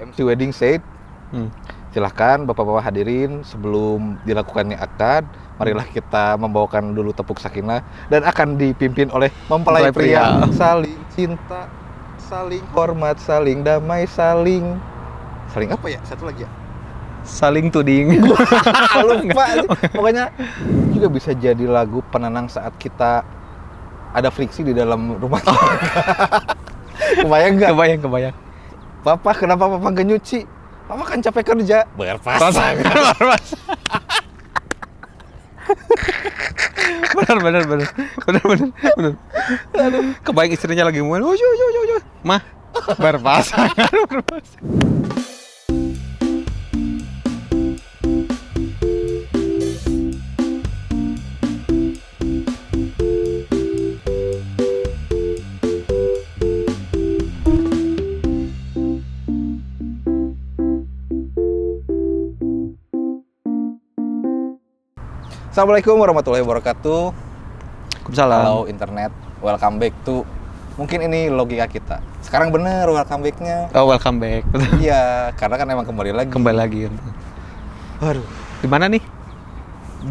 MC Wedding said, silahkan bapak-bapak hadirin sebelum dilakukannya akad, marilah kita membawakan dulu tepuk sakinah dan akan dipimpin oleh mempelai pria. Saling cinta, saling hormat, saling damai, saling apa ya? Satu lagi ya? Saling tuding. Lupa. Pokoknya juga bisa jadi lagu penenang saat kita ada friksi di dalam rumah tangga. Kebayang nggak? Kebayang. Papa, kenapa papa nggak nyuci? Papa kan capek kerja. Bayar pasang. Benar. Kebayang istrinya lagi ngomong, mah, berpasangan. Assalamualaikum warahmatullahi wabarakatuh. Waalaikumsalam. Halo internet, welcome back to, mungkin ini logika kita. Sekarang bener welcome back-nya. Oh, welcome back. Iya, karena kan emang kembali lagi. Waduh, Di mana nih?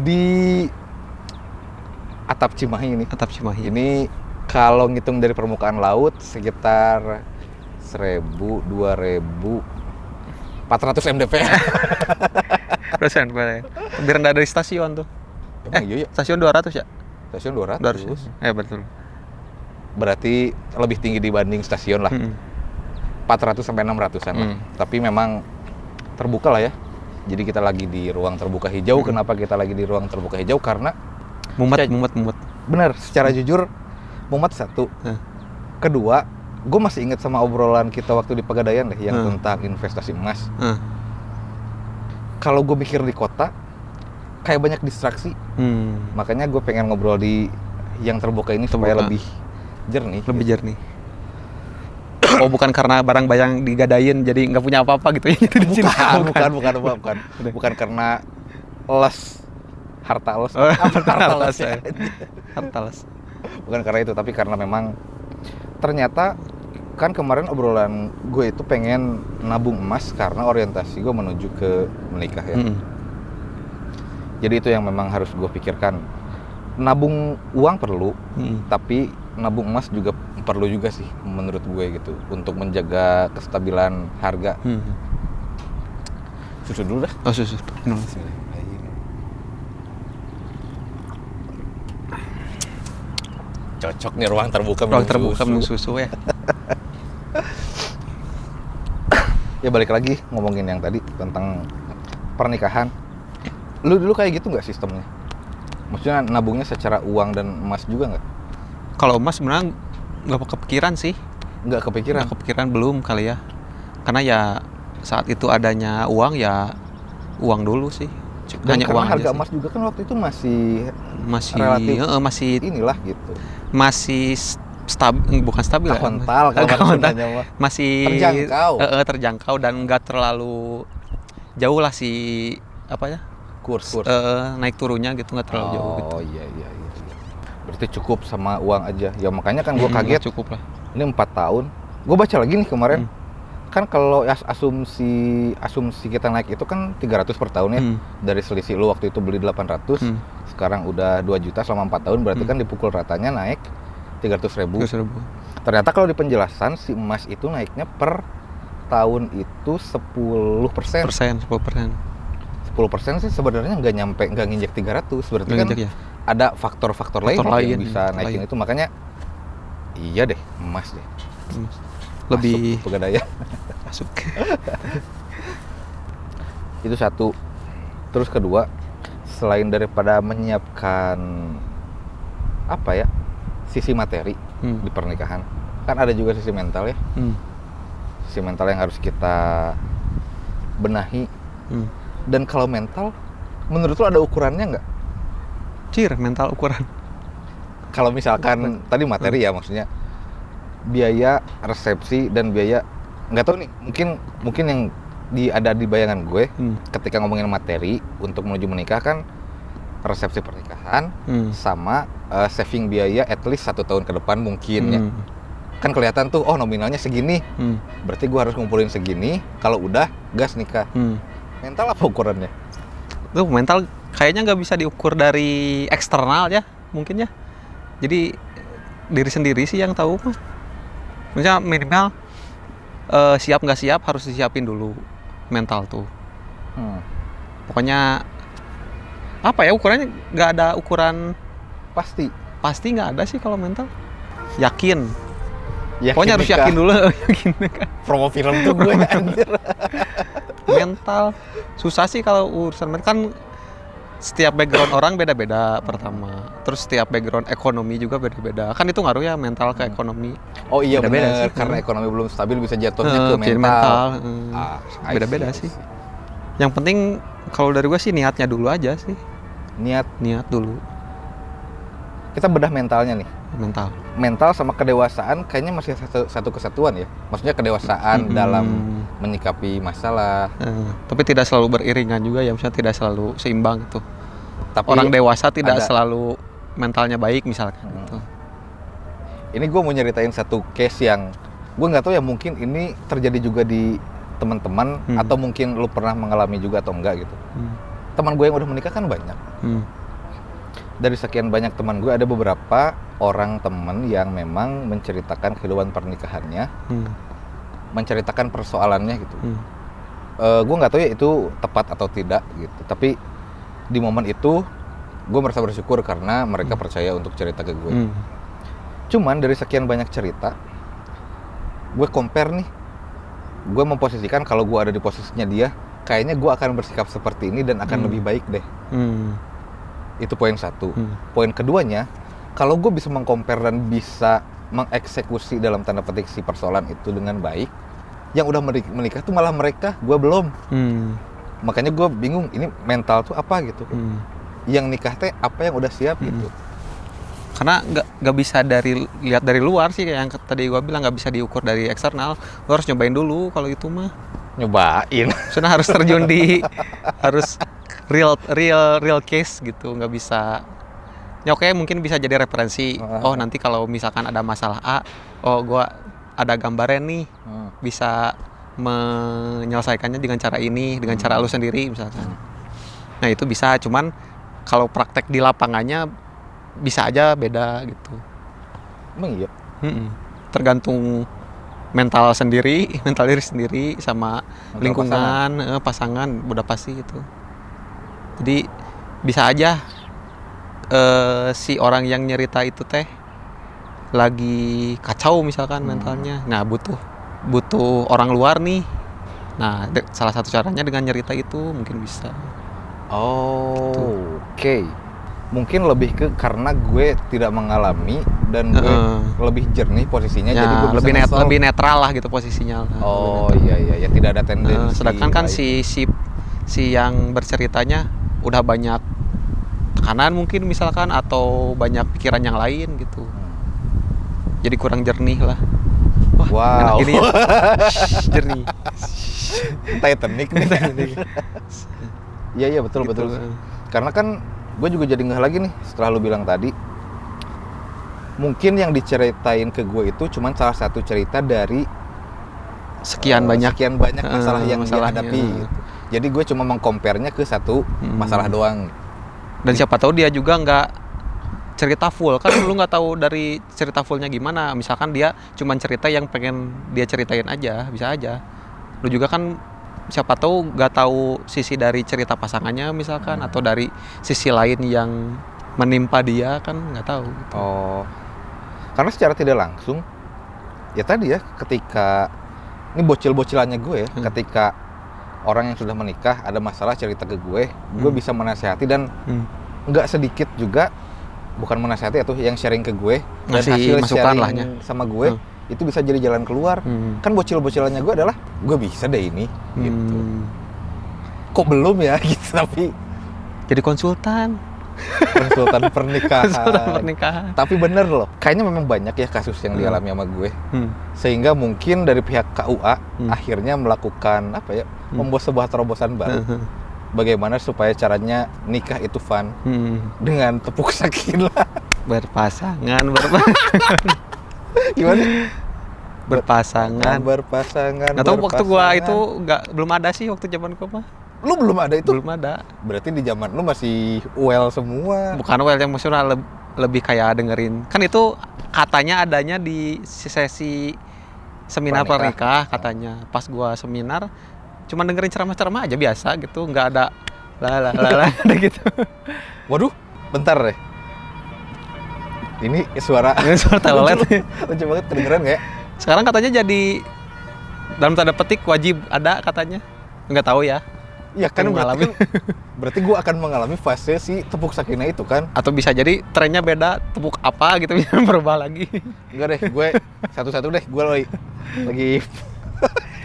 di Atap Cimahi ini. Atap Cimahi. Ini kalau ngitung dari permukaan laut sekitar 1.000, 2.000, 400 mdp. Persen, lebih rendah dari stasiun tuh. Iya. Stasiun 200 ya? Stasiun 200. Betul. Berarti lebih tinggi dibanding stasiun lah. 400 sampai 600-an lah. Tapi memang terbuka lah ya. Jadi kita lagi di ruang terbuka hijau. Kenapa kita lagi di ruang terbuka hijau? Karena Mumet. bener, secara jujur mumet satu. Kedua, gue masih inget sama obrolan kita waktu di Pegadaian deh yang tentang investasi emas. Kalau gue mikir di kota kayak banyak distraksi. Makanya gue pengen ngobrol di yang terbuka ini supaya lebih jernih. Oh, bukan karena barang bayang digadain jadi nggak punya apa-apa gitu ya? Bukan karena harta les. Harta les. Bukan karena itu, tapi karena memang ternyata kan kemarin obrolan gue itu pengen nabung emas karena orientasi gue menuju ke menikah ya. Jadi itu yang memang harus gue pikirkan. Nabung uang perlu, tapi nabung emas juga perlu juga sih menurut gue gitu untuk menjaga kestabilan harga. Susu dulu dah. Oh, susu. Cocok nih ruang terbuka minum susu ya. Ya balik lagi ngomongin yang tadi tentang pernikahan. Lu dulu kayak gitu nggak sistemnya? Maksudnya nabungnya secara uang dan emas juga nggak? Kalau emas sebenarnya nggak kepikiran sih. Nggak kepikiran Belum kali ya. Karena ya saat itu adanya uang ya uang dulu sih. Dan hanya karena uang harga aja emas juga kan waktu itu masih relatif masih inilah gitu. Masih bukan stabil Tahontal ya. Kalau bahasa masih terjangkau dan nggak terlalu jauh lah kurs naik turunnya gitu, nggak terlalu jauh gitu. Oh iya. Berarti cukup sama uang aja. Ya makanya kan gue kaget. Cukup lah. Ini 4 tahun. Gue baca lagi nih kemarin. Kan kalau asumsi kita naik itu kan 300 per tahun ya. Dari selisih lu waktu itu beli 800, sekarang udah 2 juta selama 4 tahun, berarti kan dipukul ratanya naik 300.000. Ternyata kalau di penjelasan si emas itu naiknya per tahun itu 10%. 10% sih sebenarnya nggak nginjek 300, berarti kan ya. ada faktor-faktor lain yang bisa naikin itu. Makanya iya deh, emas deh. Lebih masuk Pegadaian. Masuk. Itu satu. Terus kedua, selain daripada menyiapkan sisi materi di pernikahan, kan ada juga sisi mental ya. Sisi mental yang harus kita benahi. Dan kalau mental, menurut lo ada ukurannya nggak? Mental ukuran. Kalau misalkan tadi materi ya, maksudnya biaya resepsi dan biaya, nggak tahu nih, mungkin yang ada di bayangan gue ketika ngomongin materi untuk menuju menikah kan resepsi pernikahan sama saving biaya at least 1 tahun ke depan mungkin ya. kan kelihatan tuh, oh nominalnya segini, berarti gue harus ngumpulin segini, kalau udah gas nikah. Mental apa ukurannya? Tuh mental kayaknya nggak bisa diukur dari eksternal ya mungkin ya. Jadi diri sendiri sih yang tahu mah. Maksudnya minimal siap nggak siap harus disiapin dulu mental tuh. Pokoknya apa ya ukurannya, nggak ada ukuran pasti nggak ada sih kalau mental. Yakin pokoknya harus yakin dulu. Yakin kan. Promo film tuh gue anjir. Mental susah sih kalau urusan mental, kan setiap background orang beda-beda pertama, terus setiap background ekonomi juga beda-beda, kan itu ngaruh ya mental ke ekonomi. Oh iya benar, Beda-beda sih, karena ekonomi belum stabil bisa jatuhnya ke jadi mental. Beda-beda sih. Yang penting kalau dari gue sih niatnya dulu aja sih. Niat dulu. Kita bedah mentalnya nih. Mental sama kedewasaan kayaknya masih satu kesatuan ya. Maksudnya kedewasaan dalam menyikapi masalah. Tapi tidak selalu beriringan juga ya, misalnya tidak selalu seimbang gitu. Tapi orang dewasa tidak selalu mentalnya baik misalkan gitu. Ini gue mau nyeritain satu case yang gue nggak tahu ya, mungkin ini terjadi juga di teman-teman atau mungkin lu pernah mengalami juga atau enggak gitu. Teman gue yang udah menikah kan banyak. Dari sekian banyak teman gue ada beberapa orang teman yang memang menceritakan kehidupan pernikahannya, menceritakan persoalannya gitu. Gue nggak tahu ya itu tepat atau tidak gitu. Tapi di momen itu gue merasa bersyukur karena mereka percaya untuk cerita ke gue. Cuman dari sekian banyak cerita, gue compare nih, gue memposisikan kalau gue ada di posisinya dia, kayaknya gue akan bersikap seperti ini dan akan lebih baik deh. Itu poin satu. Poin keduanya, kalau gue bisa mengcompare dan bisa mengeksekusi dalam tanda petik si persoalan itu dengan baik, yang udah menikah tuh malah mereka, gue belum. Makanya gue bingung, ini mental tuh apa gitu. Yang nikah teh apa yang udah siap gitu. Karena nggak bisa lihat dari luar sih, kayak yang tadi gue bilang, nggak bisa diukur dari eksternal. Lo harus nyobain dulu kalau itu mah. Nyobain. Soalnya harus terjun di harus real case gitu, nggak bisa. Ya oke, mungkin bisa jadi referensi. Oh nanti kalau misalkan ada masalah A, oh gue ada gambarnya nih, bisa menyelesaikannya dengan cara ini, dengan cara lu sendiri misalkan. Nah itu bisa, cuman kalau praktek di lapangannya bisa aja beda gitu. Emang iya? Tergantung mental diri sendiri sama mental lingkungan, pasangan udah pasti itu. Jadi bisa aja si orang yang nyerita itu teh lagi kacau misalkan mentalnya. Nah butuh orang luar nih. Nah salah satu caranya dengan nyerita itu mungkin bisa. Oke. Mungkin lebih ke karena gue tidak mengalami dan gue lebih jernih posisinya, ya, jadi gue bisa lebih netral lah gitu posisinya. Iya, tidak ada tendensi. Sedangkan kan si yang berceritanya udah banyak tekanan mungkin misalkan, atau banyak pikiran yang lain gitu. Jadi kurang jernih lah. Wah, wow. Enak gini ya. Jernih. Titanic nih. Iya betul. Karena kan gue juga jadi ngeh lagi nih setelah lu bilang tadi. Mungkin yang diceritain ke gue itu cuman salah satu cerita dari sekian banyak masalah yang dia hadapi gitu. Jadi gue cuma mengcompare-nya ke satu masalah doang. Dan siapa tahu dia juga nggak cerita full, kan lu nggak tahu dari cerita fullnya gimana. Misalkan dia cuma cerita yang pengen dia ceritain aja, bisa aja. Lu juga kan siapa tahu nggak tahu sisi dari cerita pasangannya misalkan, atau dari sisi lain yang menimpa dia, kan nggak tahu gitu. Karena secara tidak langsung ya tadi ya, ketika ini bocil-bocilannya gue ya, ketika orang yang sudah menikah ada masalah cerita ke gue bisa menasihati, dan nggak sedikit juga, bukan menasihati atau yang sharing ke gue dan hasil sharing sama gue itu bisa jadi jalan keluar. Kan bocil-bocilannya gue adalah gue bisa deh ini gitu. Kok belum ya gitu, tapi jadi konsultan pernikahan. Tapi bener loh, kayaknya memang banyak ya kasus yang dialami sama gue. Sehingga mungkin dari pihak KUA akhirnya melakukan membuat sebuah terobosan baru. Bagaimana supaya caranya nikah itu fun dengan tepuk sakinah berpasangan. Gimana? berpasangan. Berpasangan. Atau waktu gua berpasangan. itu belum ada sih waktu zaman gua mah. Lu belum ada itu? Belum ada. Berarti di zaman lu masih well semua. Bukan well yang maksudnya lebih kayak dengerin. Kan itu katanya adanya di sesi seminar Pernikah. pernikah katanya. Pas gua seminar cuma dengerin ceramah-ceramah aja biasa gitu, nggak ada lah ada gitu. Waduh, bentar deh. Ini suara Ini suara telolet. lucu banget, kedengeran nggak ya? Sekarang katanya jadi dalam tanda petik wajib ada katanya. Nggak tahu ya. Ya kan Mengalami. berarti gue akan mengalami fase si tepuk sakinah itu kan. Atau bisa jadi trennya beda, tepuk apa gitu bisa berubah lagi. Enggak deh, gue satu-satu deh. Gue lagi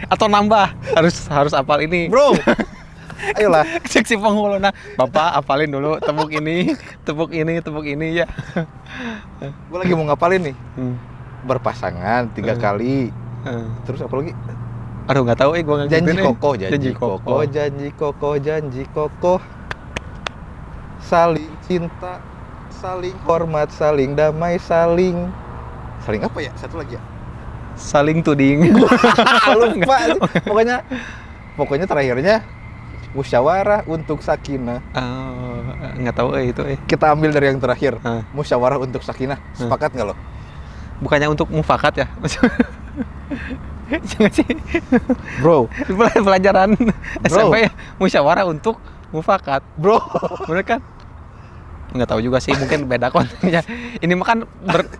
Atau nambah, harus hafal ini. bro. Ayolah. Cek si penghulu, nah bapak apalin dulu tepuk ini ya. Gue lagi mau ngapalin nih. Hmm. Berpasangan 3 kali. Hmm. Terus apa lagi? Aduh nggak tahu gua nggak Janji ngikutin, kokoh, janji kokoh, janji kokoh, janji kokoh. Saling cinta, saling hormat, saling damai, saling apa ya? Satu lagi ya. Saling tuding. Lupa. Pokoknya terakhirnya musyawarah untuk sakinah. Nggak tahu itu. Kita ambil dari yang terakhir. Ah. Musyawarah untuk sakinah. Sepakat nggak lo? Bukannya untuk mufakat ya? Jangan sih. Bro, Pelajaran SMP ya, musyawarah untuk mufakat. bro. Bener kan? Nggak tahu juga sih, mungkin beda konteksnya. Ini mah kan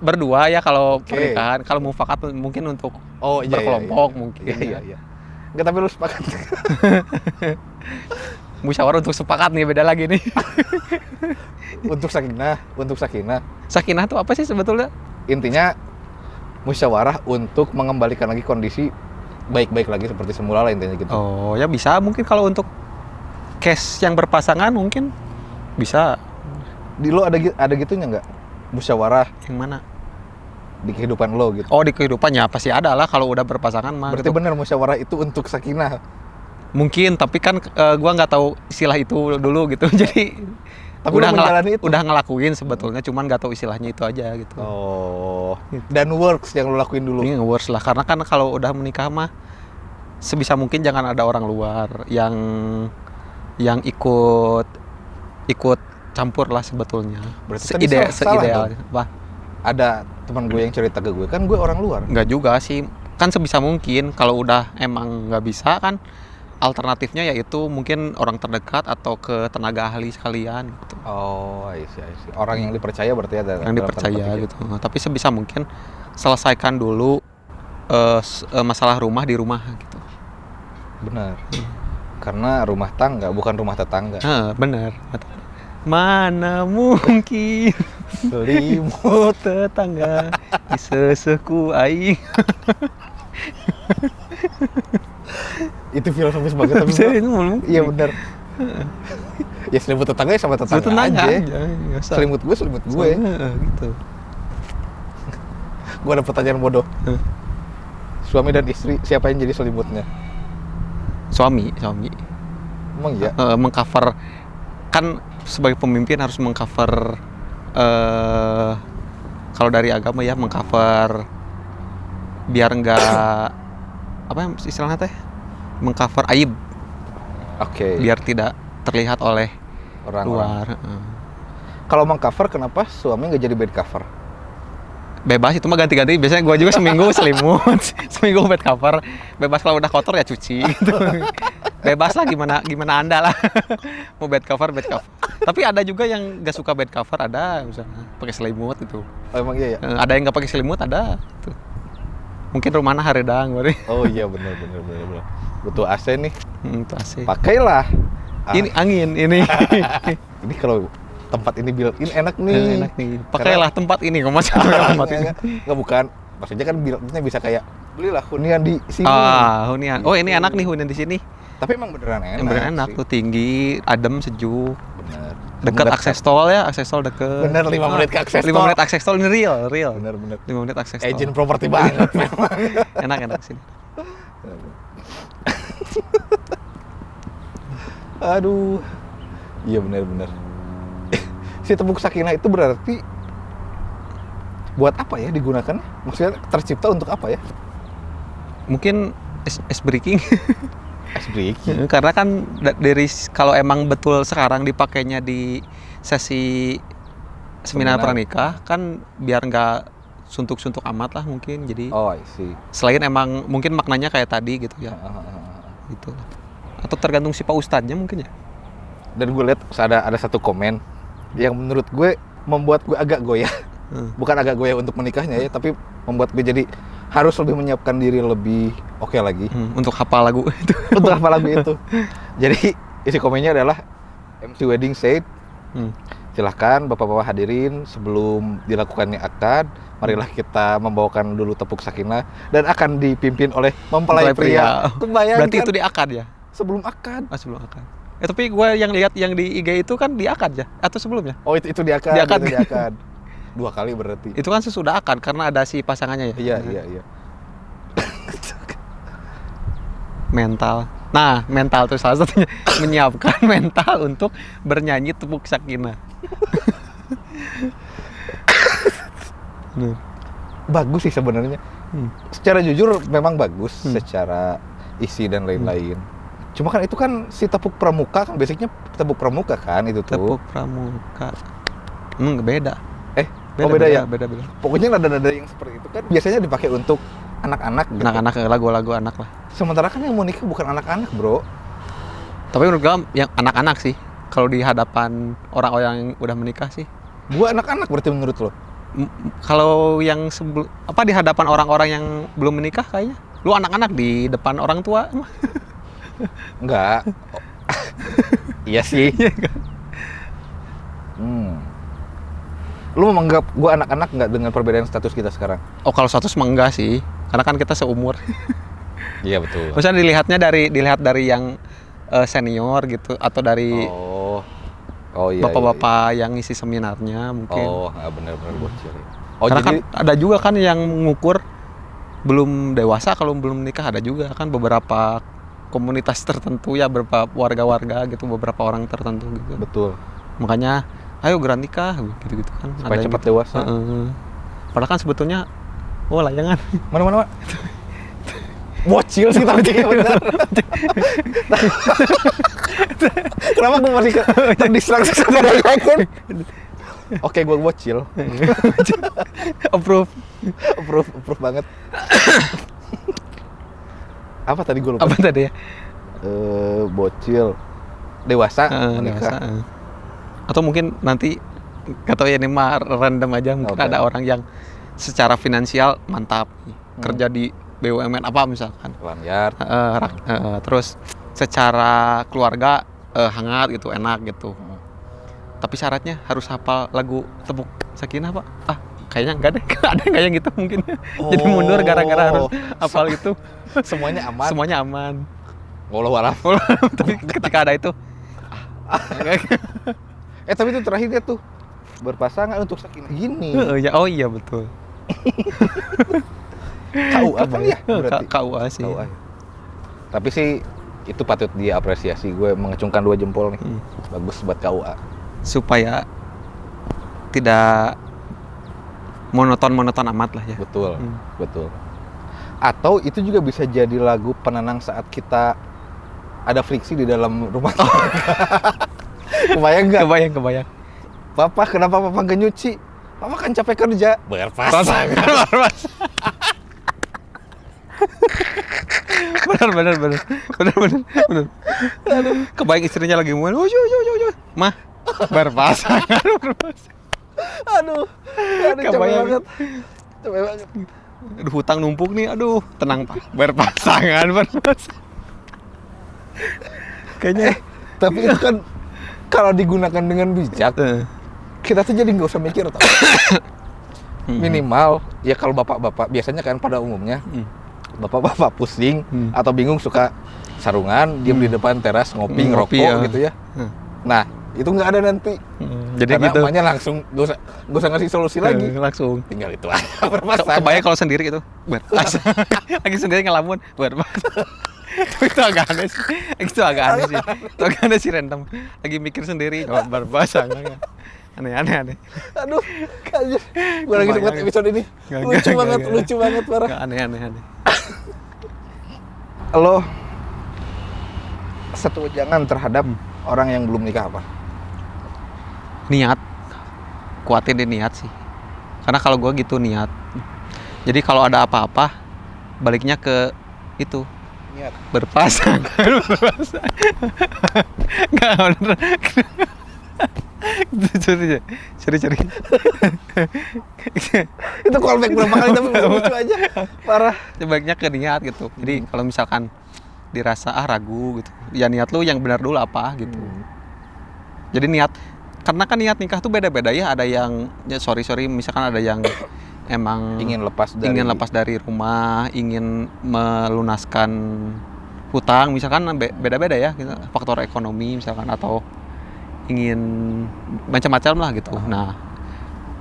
berdua ya kalau Oke. pernikahan. Kalau mufakat mungkin untuk Oh iya. berkelompok mungkin. Iya. Nggak, tapi lu sepakat. Musyawarah untuk sepakat nih, beda lagi nih. Untuk sakinah. Sakinah tuh apa sih sebetulnya? Intinya musyawarah untuk mengembalikan lagi kondisi baik-baik lagi seperti semula lah intinya gitu. Oh ya bisa, mungkin kalau untuk case yang berpasangan mungkin bisa. Di lo ada gitunya nggak? Musyawarah Yang mana? di kehidupan lo gitu. Oh di kehidupannya pasti ada lah kalau udah berpasangan mah. Berarti gitu. benar musyawarah itu untuk sakinah. Mungkin, tapi kan gua nggak tahu istilah itu dulu gitu. Jadi Tapi lo menjalani itu. udah ngelakuin sebetulnya, cuman nggak tahu istilahnya itu aja gitu. Oh. Dan works yang lo lakuin dulu. Ini nge-works lah, karena kan kalau udah menikah mah sebisa mungkin jangan ada orang luar yang ikut campur lah sebetulnya. Berarti tadi salah Seideal. dong. Wah, Ada teman gue yang cerita ke gue, kan gue orang luar. nggak juga sih. Kan sebisa mungkin kalau udah emang nggak bisa kan alternatifnya yaitu mungkin orang terdekat atau ke tenaga ahli sekalian gitu. Oh, I see. Orang yang dipercaya berarti ada. Yang dalam dipercaya tanda petik gitu. Nah, tapi sebisa mungkin selesaikan dulu masalah rumah di rumah gitu. Benar. Karena rumah tangga bukan rumah tetangga. Benar. Mana mungkin Selimut. tetangga di seseku aing. Itu filosofis banget tapi. Iya benar. Ya selimut tetangga ya sama tetangga aja. Selimut gue Gitu. Gue ada pertanyaan bodoh. Suami dan istri siapa yang jadi selimutnya? Suami. Emang iya? Mengcover, kan sebagai pemimpin harus mengcover kalau dari agama ya, mengcover biar enggak apa ya istilahnya teh, mengcover aib. Oke. Biar tidak terlihat oleh Orang-orang. luar. Kalau mengcover kenapa suami nggak jadi bed cover? Bebas itu mah ganti-ganti, biasanya gua juga seminggu selimut, seminggu bed cover. Bebas kalau udah kotor ya cuci gitu. Bebas lah, gimana Anda lah. Mau bed cover. Tapi ada juga yang gak suka bed cover, ada misalnya pakai selimut gitu. Oh, emang iya ya? Ada yang gak pakai selimut, ada gitu. Mungkin rumahnya haredang berarti. Oh iya benar. Butuh AC nih. Itu asik. Pakailah. Ini angin ini. Ini kalau tempat ini built-in enak nih. Enak nih. Pakailah tempat ini, kok masih tempat ini. Enggak bukan. Maksudnya kan built-innya bisa kayak belilah hunian di sini. Hunian. Oh, ini enak nih hunian di sini. Tapi emang beneran enak. Beneran enak sih. tuh, tinggi, adem, sejuk. Bener. Dekat akses tol ya, akses tol deket. Bener 5 menit ke akses 5 tol. menit akses tol ini real. Bener. 5 menit akses tol. Agent properti banget memang. Enak sini. Aduh. Iya bener. Si tepuk sakinah itu berarti buat apa ya digunakan? Maksudnya tercipta untuk apa ya? mungkin ice breaking. Ice breaking. Karena kan dari kalau emang betul sekarang dipakainya di sesi seminar pranikah kan biar nggak suntuk-suntuk amat lah mungkin. Jadi Oh, I see. selain emang mungkin maknanya kayak tadi gitu ya. Gitu. Atau tergantung si Pak Ustadznya mungkin ya. Dan gue lihat ada satu komen yang menurut gue membuat gue agak goyah. Bukan agak goyah untuk menikahnya ya, tapi membuat gue jadi harus lebih menyiapkan diri lebih oke lagi. Untuk hafal lagu itu. Untuk hafal lagu itu. Jadi isi komennya adalah MC Wedding said, silahkan bapak-bapak hadirin sebelum dilakukannya akad, marilah kita membawakan dulu tepuk sakinah dan akan dipimpin oleh mempelai pria. Berarti itu di akad ya? Sebelum akad. Sebelum akad. Tapi gue yang lihat yang di IG itu kan di akad ya? Atau sebelumnya? Oh itu di akad. Di akad. Itu di akad. 2 kali berarti. Itu kan sesudah akad karena ada si pasangannya ya? Iya. Mental. Nah, mental itu salah satunya menyiapkan mental untuk bernyanyi tepuk sakinah. Bagus sih sebenarnya. Secara jujur memang bagus secara isi dan lain-lain. Cuma kan itu kan si tepuk pramuka kan basicnya tepuk pramuka kan itu tuh. Tepuk pramuka. Beda. Beda ya? Beda. Pokoknya nada-nada yang seperti itu kan biasanya dipakai untuk anak-anak gitu. Anak-anak, lagu-lagu anak lah. Sementara kan yang mau nikah bukan anak-anak, bro. Tapi menurut gue yang anak-anak sih. Kalau di hadapan orang-orang yang udah menikah sih. Gua anak-anak berarti menurut lo? Kalau yang di hadapan orang-orang yang belum menikah kayaknya. Lu anak-anak di depan orang tua. Enggak. Iya sih. Lu menganggap gua anak-anak nggak dengan perbedaan status kita sekarang? Oh, kalau status mah enggak sih. Karena kan kita seumur. Iya betul. Maksudnya dilihat dari yang senior gitu atau dari iya, bapak-bapak yang ngisi seminarnya mungkin. Benar-benar bocil. Karena jadi kan ada juga kan yang mengukur belum dewasa kalau belum menikah, ada juga kan beberapa komunitas tertentu ya, beberapa warga-warga gitu, beberapa orang tertentu gitu. Betul. Makanya ayo geran nikah gitu-gitu kan. Supaya cepat gitu. dewasa. Padahal kan sebetulnya layangan. Mana? Bocil sih tapi benar. Kenapa gue masih terdistraksi sama layangan? Oke, gue bocil. Approve banget. Apa tadi gue lupa? Apa tadi ya? Bocil. Dewasa menikah. Dewasa. Atau mungkin nanti gak tau ya, ini mah random aja, mungkin ada orang yang secara finansial mantap, kerja di BUMN apa misalkan, Lanyard, terus secara keluarga hangat gitu, enak gitu. Tapi syaratnya harus hafal lagu tepuk sakinah Pak. Kayaknya enggak deh, ada nggak yang gitu mungkin. Jadi mundur gara-gara harus hafal itu. Semuanya aman. Walau tapi ketika ada itu tapi itu terakhirnya tuh berpasangan untuk sakinah gini. Iya betul. KUA kan ya berarti. KUA sih. KUA. Tapi sih itu patut diapresiasi, gue mengacungkan 2 jempol nih. Bagus buat KUA. Supaya tidak monoton amat lah ya. Betul. Atau itu juga bisa jadi lagu penenang saat kita ada friksi di dalam rumah. Kebayang nggak? Kebayang. Papa, kenapa Papa nggak nyuci? Papa kan capek kerja. Berpasangan. Benar. Aduh, kebayang istrinya lagi ngomong, mah, berpasangan. Aduh, capek banget. Aduh, hutang numpuk nih, tenang Pak, berpasangan. Kayaknya, tapi itu kan kalau digunakan dengan bijak, kita tuh jadi nggak usah mikir, tau. Minimal ya kalau bapak-bapak biasanya kan pada umumnya bapak-bapak pusing atau bingung suka sarungan, diam di depan teras ngopi ngerokok gitu ya. Nah itu nggak ada nanti. Jadi karena gitu. emaknya langsung gak usah ngasih solusi lagi. Langsung. Tinggal itu aja berpasangan. Kebayang kalau sendiri gitu, lagi sendiri ngelamun, itu agak aneh sih. Itu agak aneh sih random. Lagi mikir sendiri, berpasangan. Aneh. Aduh, anjir. Gue lagi buat episode ini. Lucu banget parah. Aneh. lo satu jangan terhadap orang yang belum nikah apa? Niat, kuatin di niat sih. Karena kalau gue gitu niat. Jadi kalau ada apa-apa, baliknya ke itu Niat. berpasangan. Nggak bener. Cari. Itu callback berapa kali tapi lucu aja. Parah. Baiknya ke niat gitu. Jadi kalau misalkan dirasa ragu gitu, ya niat lu yang benar dulu apa gitu. Jadi niat, karena kan niat nikah tuh beda-beda ya. Ada yang ya sorry misalkan ada yang emang Ingin lepas dari rumah, ingin melunaskan hutang misalkan beda-beda ya gitu. Faktor ekonomi misalkan atau ingin macam-macam lah gitu. Nah,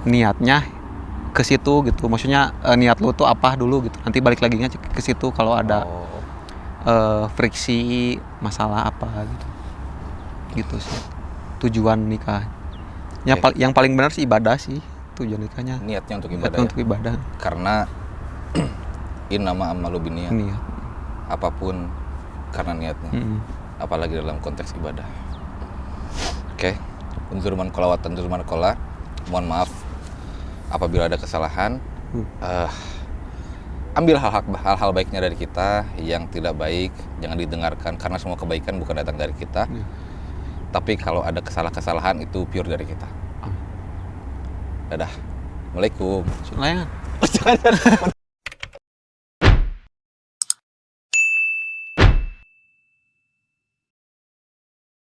niatnya ke situ gitu. Maksudnya niat lu tuh apa dulu gitu. Nanti balik laginya ke situ kalau ada friksi masalah apa gitu. Gitu sih. Tujuan nikah. Yang paling benar sih ibadah sih tujuan nikahnya. Niatnya untuk ibadah. Niatnya untuk ibadah. Karena innama amalu binniyat. Niat. Apapun karena niatnya. Apalagi dalam konteks ibadah. Oke, unzur man qala wa tanzur man qala. Mohon maaf apabila ada kesalahan. Ambil hal-hal baiknya dari kita, yang tidak baik jangan didengarkan karena semua kebaikan bukan datang dari kita. Tapi kalau ada kesalahan itu pure dari kita. Dadah. Assalamualaikum. Layangan.